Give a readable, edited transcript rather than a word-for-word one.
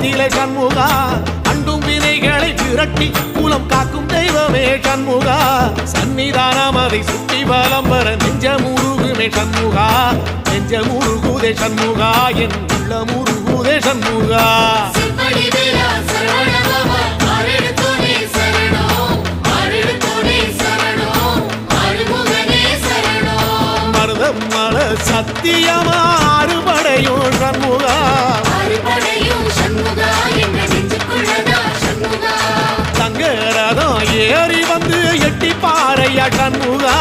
கோலத்திலே சண்முகா அண்டும் வினைகளை விரட்டி குலம் காக்கும் தெய்வமே சண்முகா சன்னிதானம் அதை சுற்றி பலம் வர நெஞ்சமுருகுமே சண்முகா நெஞ்சமுருகுதே சண்முகா என் உள்ள முருகுதே சண்முகா மருதமல சத்தியமா அறுபடையும் சண்முகா தங்க ரதம் ஏறி வந்து எட்டி பாறையா சண்முகா